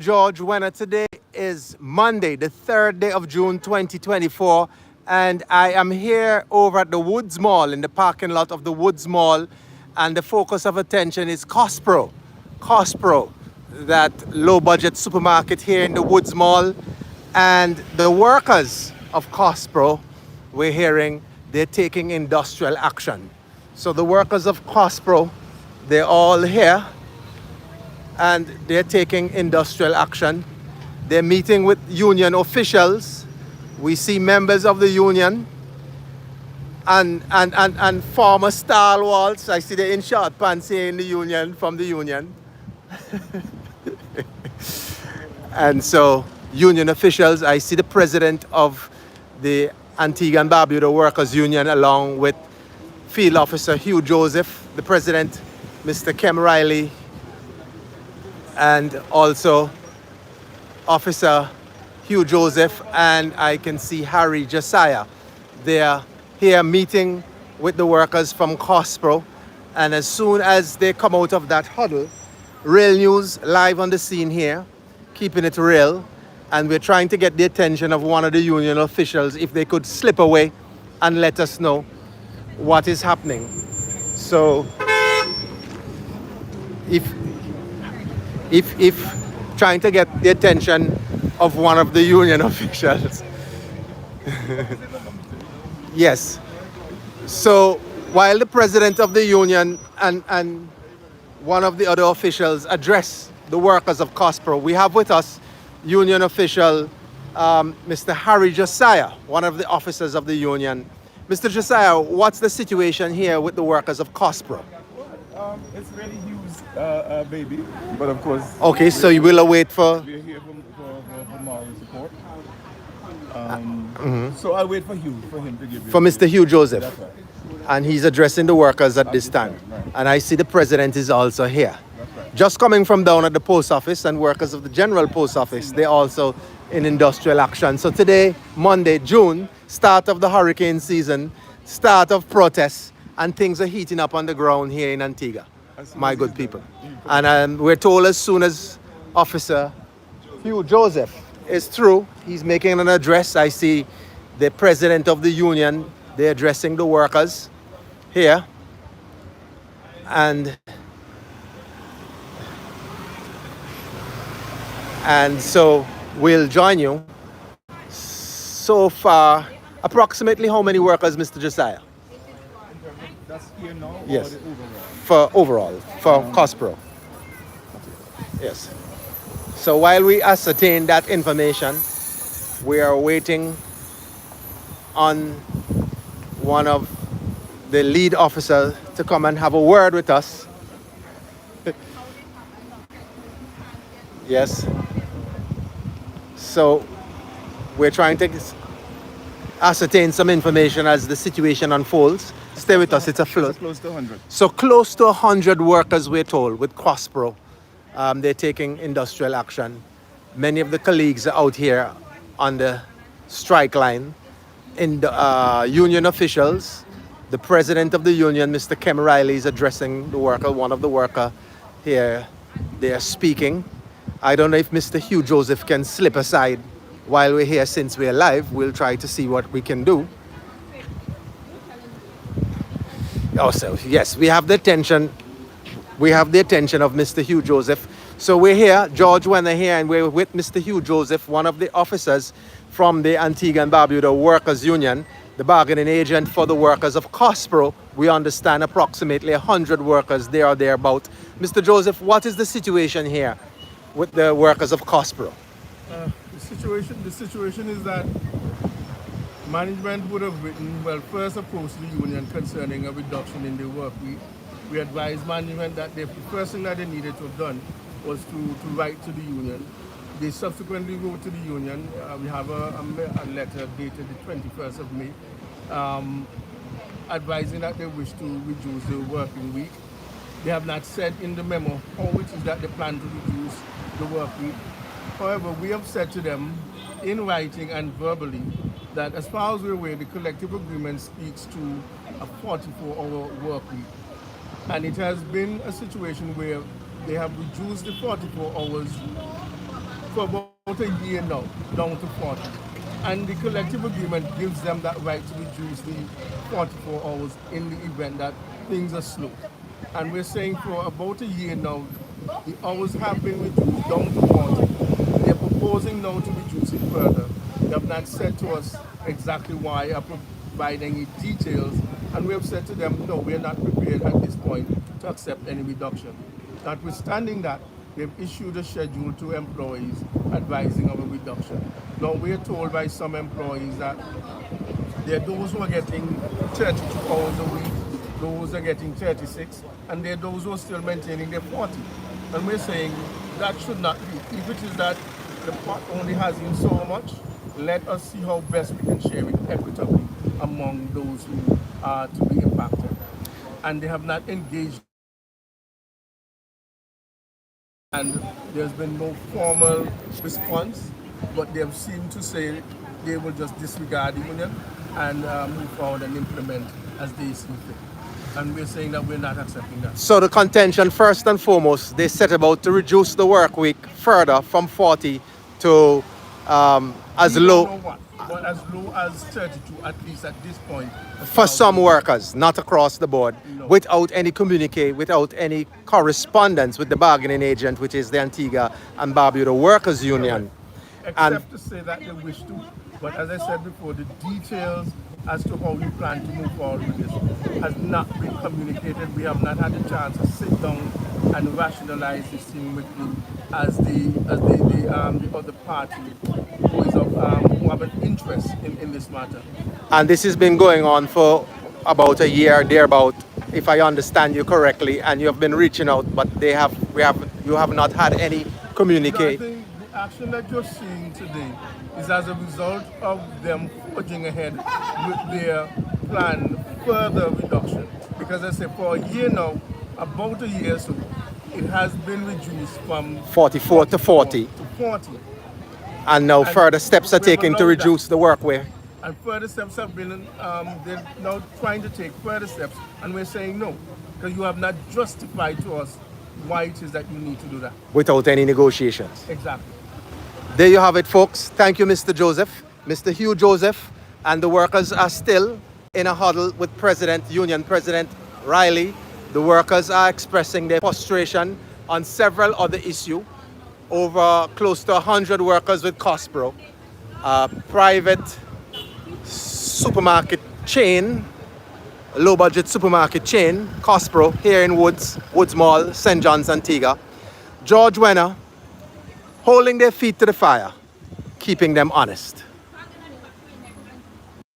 George Wenner. Today is Monday, the 3rd day of June 2024, and I am here over at the Woods Mall, in the parking lot of the Woods Mall, and the focus of attention is Cospro. Cospro, that low-budget supermarket here in the Woods Mall, and the workers of Cospro, we're hearing they're taking industrial action. So the workers of Cospro, they're all here and they're taking industrial action. They're meeting with union officials. We see members of the union and former stalwarts. I see they're in short pants here in the union, from the union. And so union officials, I see the president of the Antigua and Barbuda Workers Union along with Field Officer Hugh Joseph, the president, Mr. Kem Riley, and also Officer Hugh Joseph, and I can see Harry Josiah. They are here meeting with the workers from Cospro, and as soon as they come out of that huddle, Real News live on the scene here, keeping it real, and we're trying to get the attention of one of the union officials if they could slip away and let us know what is happening. So if trying to get the attention of one of the union officials. Yes. So while the president of the union and one of the other officials address the workers of Cospro, we have with us union official Mr. Harry Josiah, one of the officers of the union. Mr. Josiah, what's the situation here with the workers of Cospro? It's really Hugh's baby, but of course. Okay, so you will await for. We're here for moral support. So I'll wait for Hugh, for him to give you. For Mr. Hugh Joseph. That's right. And he's addressing the workers at this time. Right. And I see the president is also here. That's right. Just coming from down at the post office, and workers of the general post office, they're also in industrial action. So today, Monday, June, start of the hurricane season, start of protests, and things are heating up on the ground here in Antigua, my good people. And we're told as soon as Officer Hugh Joseph is through, he's making an address. I see the president of the union, they're addressing the workers here. And so we'll join you. So far, approximately how many workers, Mr. Josiah? That's here now? Yes. Or the overall? For overall, for Cospro. Yes. So while we ascertain that information, we are waiting on one of the lead officers to come and have a word with us. Yes. So we're trying to ascertain some information as the situation unfolds. Stay with us, it's a flood. Close to 100. So close to 100 workers, we're told, with Cospro. They're taking industrial action. Many of the colleagues are out here on the strike line. In the union officials, the president of the union, Mr. Kem Riley, is addressing the worker, one of the worker here. They are speaking. I don't know if Mr. Hugh Joseph can slip aside while we're here. Since we're live, we'll try to see what we can do. Also, yes, we have the attention. We have the attention of Mr. Hugh Joseph. So we're here, George Wenner here, and we're with Mr. Hugh Joseph, one of the officers from the Antigua and Barbuda Workers Union, the bargaining agent for the workers of Cospro. We understand approximately 100 workers there or thereabout. Mr. Joseph, what is the situation here with the workers of Cospro? The situation is that management would have written, well, first approached the union concerning a reduction in the work week. We advised management that the first thing that they needed to have done was to write to the union. They subsequently wrote to the union. We have a letter dated the 21st of May, advising that they wish to reduce the working week. They have not said in the memo how it is that they plan to reduce the work week. However, we have said to them in writing and verbally that as far as we're aware, the collective agreement speaks to a 44-hour work week. And it has been a situation where they have reduced the 44 hours for about a year now, down to 40. And the collective agreement gives them that right to reduce the 44 hours in the event that things are slow. And we're saying for about a year now, the hours have been reduced down to 40. They're proposing now to reduce it further. They have not said to us exactly why or provide any details. And we have said to them, no, we're not prepared at this point to accept any reduction. Notwithstanding that, they've issued a schedule to employees advising of a reduction. Now, we're told by some employees that there are those who are getting 32 hours a week, those are getting 36, and there are those who are still maintaining their 40. And we're saying that should not be. If it is that the pot only has in so much, let us see how best we can share it equitably among those who are to be impacted. And they have not engaged, and there's been no formal response, but they have seemed to say they will just disregard the union and move forward and implement as they see fit. And we're saying that we're not accepting that. So the contention, first and foremost, they set about to reduce the work week further from 40 to as We don't low know what, but as low as 32, at least at this point. for some workers, not across the board, No. without any communique, without any correspondence with the bargaining agent, which is the Antigua and Barbuda Workers Union. Except to say that they wish to. But as I said before, the details as to how we plan to move forward with this has not been communicated. We have not had the chance to sit down and rationalize this thing with the other party who is who have an interest in this matter. And this has been going on for about a year, thereabout, if I understand you correctly, and you have been reaching out, but you have not had any I communique. think the action that you're seeing today is as a result of them forging ahead with their planned further reduction. Because I say for a year now, about a year so, it has been reduced from 44 to 40. to 40. And now further steps are we've taken to allowed that. reduce the work week. And further steps have been, they're now trying to take further steps. And we're saying no, because you have not justified to us why it is that you need to do that. Without any negotiations. Exactly. There you have it, folks. Thank you, Mr. Joseph, Mr. Hugh Joseph, and the workers are still in a huddle with Union President Riley. The workers are expressing their frustration on several other issues. Over close to 100 workers with Cospro, a private supermarket chain, low-budget supermarket chain, Cospro, here in Woods Mall, St. John's, Antigua. George Wenner holding their feet to the fire, keeping them honest.